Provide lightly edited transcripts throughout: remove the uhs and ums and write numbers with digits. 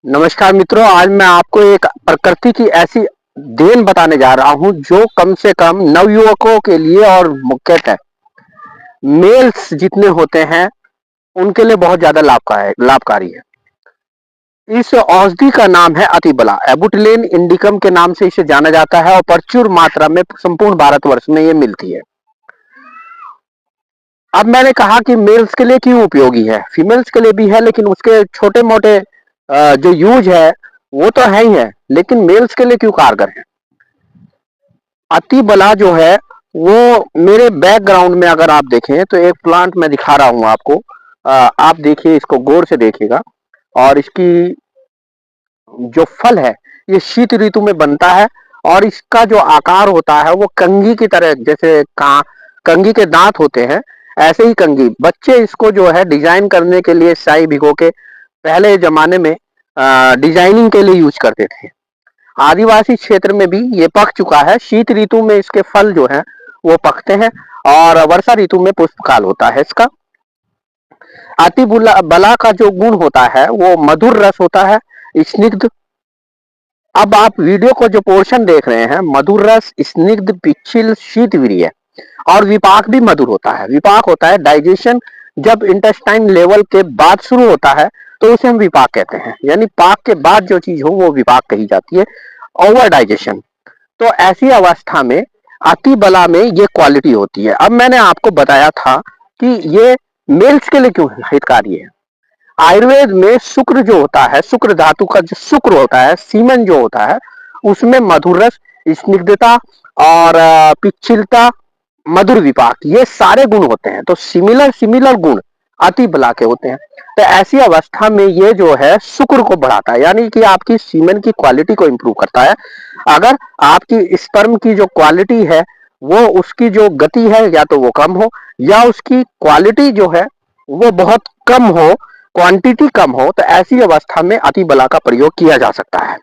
नमस्कार मित्रों, आज मैं आपको एक प्रकृति की ऐसी देन बताने जा रहा हूं जो कम से कम नवयुवकों के लिए और मुख्यतः मेल्स जितने होते हैं उनके लिए बहुत ज्यादा लाभकारी है। इस औषधि का नाम है अतिबला, एबुटिलिन इंडिकम के नाम से इसे जाना जाता है और प्रचुर मात्रा में संपूर्ण भारतवर्ष में ये मिलती है। अब मैंने कहा कि मेल्स के लिए क्यों उपयोगी है, फीमेल्स के लिए भी है, लेकिन उसके छोटे मोटे जो यूज है वो तो है ही है, लेकिन मेल्स के लिए क्यों कारगर है। अतिबला जो है वो मेरे बैकग्राउंड में अगर आप देखें तो एक प्लांट मैं दिखा रहा हूं आपको। आप देखिए, इसको गौर से देखिएगा। और इसकी जो फल है ये शीत ऋतु में बनता है और इसका जो आकार होता है वो कंघी की तरह, जैसे कंघी के दांत होते हैं ऐसे ही कंघी। बच्चे इसको जो है डिजाइन करने के लिए स्याही भिगो के पहले जमाने में डिजाइनिंग के लिए यूज करते थे। आदिवासी क्षेत्र में भी ये पक चुका है। शीत ऋतु में इसके फल जो है वो पकते हैं और वर्षा ऋतु में पुष्पकाल होता है इसका। अति बला का जो गुण होता है वो मधुर रस होता है, स्निग्ध। अब आप वीडियो को जो पोर्शन देख रहे हैं, मधुर रस, स्निग्ध, पिच्छिल, शीतवीर्य और विपाक भी मधुर होता है। विपाक होता है डाइजेशन, जब इंटेस्टाइन लेवल के बाद शुरू होता है तो उसे हम विपाक कहते हैं, यानी पाक के बाद जो चीज हो वो विपाक कही जाती है, ओवर डाइजेशन। तो ऐसी अवस्था में अति बला में ये क्वालिटी होती है। अब मैंने आपको बताया था कि ये मेल्स के लिए क्यों हितकारी है। आयुर्वेद में शुक्र जो होता है, शुक्र धातु का जो शुक्र होता है, सीमन जो होता है, उसमें मधुर रस, स्निग्धता और पिच्छिलता, मधुर विपाक, ये सारे गुण होते हैं। तो सिमिलर सिमिलर गुण अति बला के होते हैं। तो ऐसी अवस्था में ये जो है शुक्र को बढ़ाता है, यानी कि आपकी सीमेन की क्वालिटी को इंप्रूव करता है। अगर आपकी स्पर्म की जो क्वालिटी है वो, उसकी जो गति है या तो वो कम हो या उसकी क्वालिटी जो है वो बहुत कम हो, क्वांटिटी कम हो, तो ऐसी अवस्था में अति बला का प्रयोग किया जा सकता है।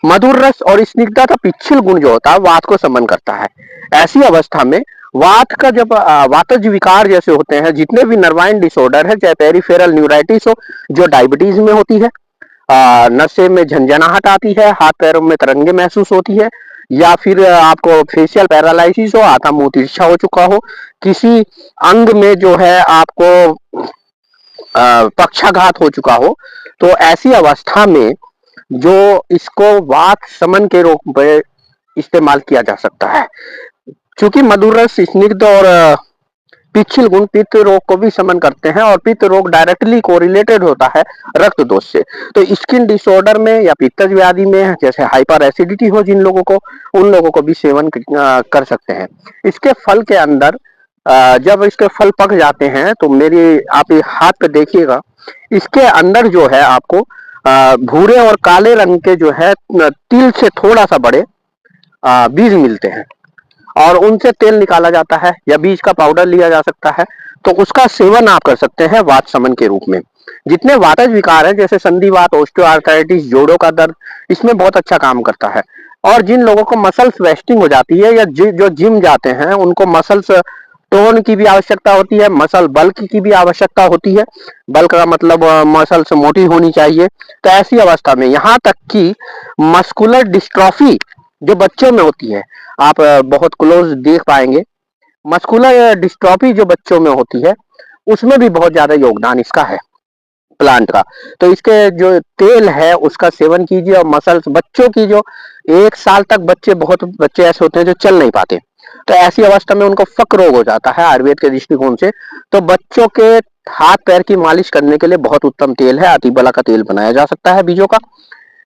मधुर रस और स्निग्धता का पिच्छिल गुण जो होता है वात को समन करता है। ऐसी अवस्था में वात का जब वातज विकार जैसे होते हैं, जितने भी नर्वाइन डिसऑर्डर है, चाहे पेरिफेरल न्यूराइटिस हो जो डायबिटीज में होती है, नशे में झंझनाहट आती है, हाथ पैरों में तरंगे महसूस होती है, या फिर आपको फेशियल पैरालिसिस हो, आधा मुंह तिरछा हो चुका हो, किसी अंग में जो है आपको पक्षाघात हो चुका हो, तो ऐसी अवस्था में जो इसको वात समन के रूप में इस्तेमाल किया जा सकता है। क्योंकि मधुर रस, स्निग्ध और पिच्छिल गुण पित्त रोग को भी समन करते हैं और पित्त रोग डायरेक्टली कोरिलेटेड होता है रक्त दोष से। तो स्किन डिसऑर्डर में या पित्तज व्याधि में, जैसे हाइपर एसिडिटी हो जिन लोगों को, उन लोगों को भी सेवन कर सकते हैं। इसके फल के अंदर जब इसके फल पक जाते हैं तो मेरी आप हाथ पे देखिएगा, इसके अंदर जो है आपको भूरे और काले रंग के जो है तिल से थोड़ा सा बड़े बीज मिलते हैं और उनसे तेल निकाला जाता है या बीज का पाउडर लिया जा सकता है। तो उसका सेवन आप कर सकते हैं वात समन के रूप में। जितने वातज विकार है, जैसे संधिवात, ऑस्टियोआर्थराइटिस, जोड़ों का दर्द, इसमें बहुत अच्छा काम करता है। और जिन लोगों को मसल्स वेस्टिंग हो जाती है या जो जिम जाते हैं उनको मसल्स टोन की भी आवश्यकता होती है, मसल बल्क की भी आवश्यकता होती है। बल्क का मतलब मसल्स मोटी होनी चाहिए। तो ऐसी अवस्था में यहाँ तक कि मस्कुलर डिस्ट्रॉफी जो बच्चों में होती है, आप बहुत क्लोज देख पाएंगे, मस्कुलर डिस्ट्रॉफी जो बच्चों में होती है उसमें भी बहुत ज्यादा योगदान इसका है, प्लांट का। तो इसके जो तेल है उसका सेवन कीजिए और मसल्स, बच्चों की जो 1 साल तक बहुत बच्चे ऐसे होते हैं जो चल नहीं पाते, तो ऐसी अवस्था में उनको फक रोग हो जाता है आयुर्वेद के दृष्टिकोण से। तो बच्चों के हाथ पैर की मालिश करने के लिए बहुत उत्तम तेल है, अतिबला का तेल बनाया जा सकता है बीजों का।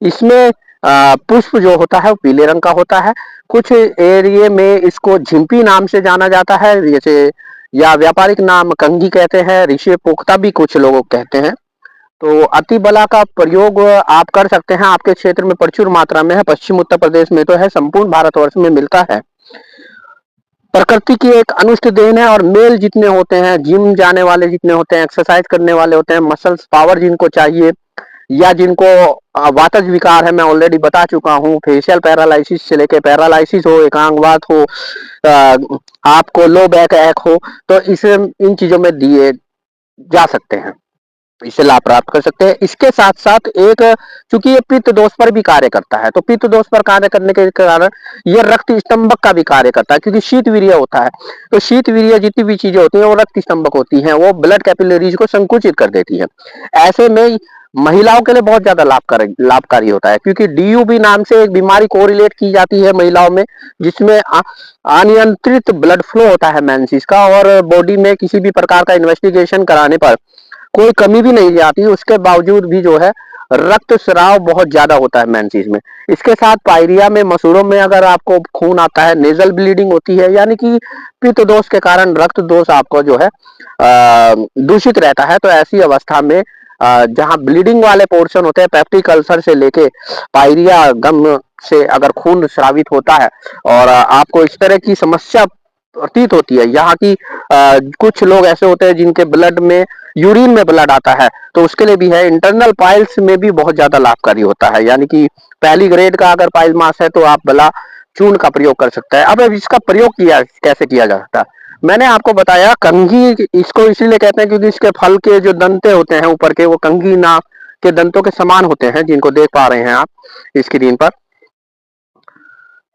इसमें पुष्प जो होता है वो पीले रंग का होता है। कुछ एरिया में इसको झिंपी नाम से जाना जाता है, जैसे, या व्यापारिक नाम कंघी कहते हैं, ऋषि पोख्ता भी कुछ लोग कहते हैं। तो अतिबला का प्रयोग आप कर सकते हैं, आपके क्षेत्र में प्रचुर मात्रा में है, पश्चिम उत्तर प्रदेश में तो है, संपूर्ण भारतवर्ष में मिलता है। प्रकृति की एक अनुष्ट देन है। और मेल जितने होते हैं, जिम जाने वाले जितने होते हैं, एक्सरसाइज करने वाले होते हैं, मसल्स पावर जिनको चाहिए, या जिनको वातज विकार है, मैं ऑलरेडी बता चुका हूँ, फेशियल पैरालिसिस से लेके पैरालिसिस हो, एकांगवात हो, आपको लो बैक एक हो, तो इसे इन चीजों में दिए जा सकते हैं। इससे लाभ प्राप्त कर सकते हैं। इसके साथ साथ एक, चूंकि ये पित्त दोष पर भी कार्य करता है, तो पित्त दोष पर कार्य करने के कारण ये रक्त स्तंभक का भी कार्य करता है, क्योंकि शीत वीर्य होता है। तो शीत वीर्य जितनी भी चीजें होती हैं वो रक्त स्तंभक होती हैं, वो ब्लड कैपिलरीज को संकुचित कर देती है। ऐसे में महिलाओं के लिए बहुत ज्यादा लाभकारी होता है, क्योंकि डीयूबी नाम से एक बीमारी कोरिलेट की जाती है महिलाओं में, जिसमें अनियंत्रित ब्लड फ्लो होता है मेंसेस का, और बॉडी में किसी भी प्रकार का इन्वेस्टिगेशन कराने पर कोई कमी भी नहीं आती, उसके बावजूद भी जो है रक्त स्राव बहुत ज्यादा होता है मेंसेस में। इसके साथ पायरिया में, मसूड़ों में अगर आपको खून आता है, नेजल ब्लीडिंग होती है, यानी कि पित्त दोष के कारण रक्त दोष आपको जो है दूषित रहता है, तो ऐसी अवस्था में जहां ब्लीडिंग वाले पोर्शन होते हैं, पेप्टिक अल्सर से लेके पायरिया गम से अगर खून स्रावित होता है और आपको इस तरह की समस्या प्रतीत होती है, यहाँ की कुछ लोग ऐसे होते हैं जिनके ब्लड में, यूरिन में ब्लड आता है, तो उसके लिए भी है। इंटरनल पाइल्स में भी बहुत ज्यादा लाभकारी होता है, यानी कि पहली ग्रेड का अगर पाइल मास है तो आप बला चूर्ण का प्रयोग कर सकते हैं। अब इसका प्रयोग कैसे किया जा सकता है, मैंने आपको बताया कंघी इसको इसीलिए कहते हैं क्योंकि इसके फल के जो दंते होते हैं ऊपर के, वो कंघी नाक के दंतों के समान होते हैं, जिनको देख पा रहे हैं आप स्क्रीन पर।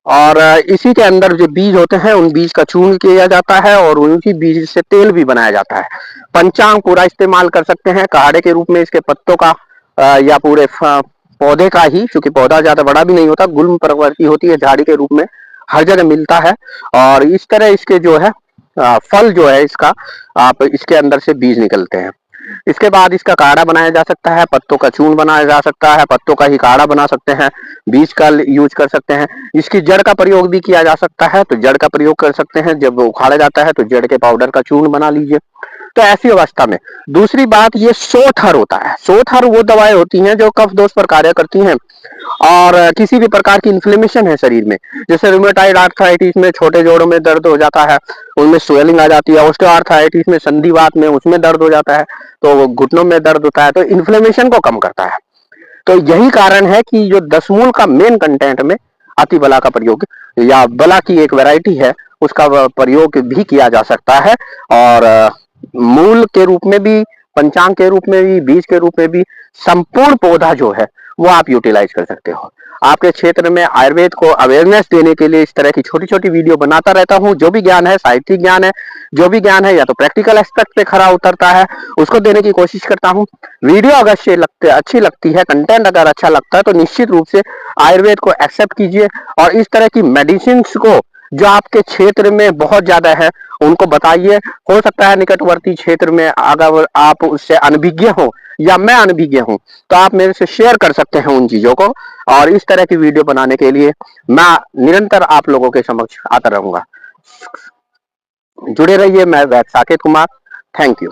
और इसी के अंदर जो बीज होते हैं उन बीज का चूर्ण किया जाता है और उनकी बीज से तेल भी बनाया जाता है। पंचांग पूरा इस्तेमाल कर सकते हैं काढ़े के रूप में, इसके पत्तों का या पूरे पौधे का ही, क्योंकि पौधा ज्यादा बड़ा भी नहीं होता, गुल्म प्रवृत्ति होती है, झाड़ी के रूप में हर जगह मिलता है। और इस तरह इसके जो है फल जो है इसका, आप इसके अंदर से बीज निकलते हैं। इसके बाद इसका काढ़ा बनाया जा सकता है, पत्तों का चूर्ण बनाया जा सकता है, पत्तों का ही काढ़ा बना सकते हैं, बीज का यूज कर सकते हैं। इसकी जड़ का प्रयोग भी किया जा सकता है, तो जड़ का प्रयोग कर सकते हैं, जब उखाड़ा जाता है तो जड़ के पाउडर का चूर्ण बना लीजिए। तो ऐसी अवस्था में दूसरी बात, ये सोठहर होता है। सोठहर वो दवाएं होती हैं जो कफ दोष पर कार्य करती हैं, और किसी भी प्रकार की इन्फ्लेमेशन है शरीर में, जैसे रूमेटाइड आर्थराइटिस में छोटे जोड़ों में दर्द हो जाता है, उनमें स्वेलिंग आ जाती है, ऑस्टियोआर्थराइटिस में संधिवात में उसमें दर्द हो जाता है, तो घुटनों में दर्द होता है, तो इन्फ्लेमेशन को कम करता है। तो यही कारण है कि जो दसमूल का मेन कंटेंट में अति बला का प्रयोग, या बला की एक वैरायटी है, उसका प्रयोग भी किया जा सकता है। और मूल के रूप में भी, पंचांग के रूप में भी, बीज के रूप में भी, संपूर्ण पौधा जो है वो आप यूटिलाइज कर सकते हो। आपके क्षेत्र में आयुर्वेद को अवेयरनेस देने के लिए इस तरह की छोटी छोटी वीडियो बनाता रहता हूँ। जो भी ज्ञान है, साहित्यिक ज्ञान है, जो भी ज्ञान है या तो प्रैक्टिकल एस्पेक्ट पे खरा उतरता है, उसको देने की कोशिश करता हूँ। वीडियो अगर अच्छी लगती है, कंटेंट अगर अच्छा लगता है, तो निश्चित रूप से आयुर्वेद को एक्सेप्ट कीजिए, और इस तरह की मेडिसिन को जो आपके क्षेत्र में बहुत ज्यादा है उनको बताइए। हो सकता है निकटवर्ती क्षेत्र में अगर आप उससे अनभिज्ञ हो या मैं अनभिज्ञ हूं, तो आप मेरे से शेयर कर सकते हैं उन चीजों को, और इस तरह की वीडियो बनाने के लिए मैं निरंतर आप लोगों के समक्ष आता रहूंगा। जुड़े रहिए। मैं वैद्य साकेत कुमार। Thank you.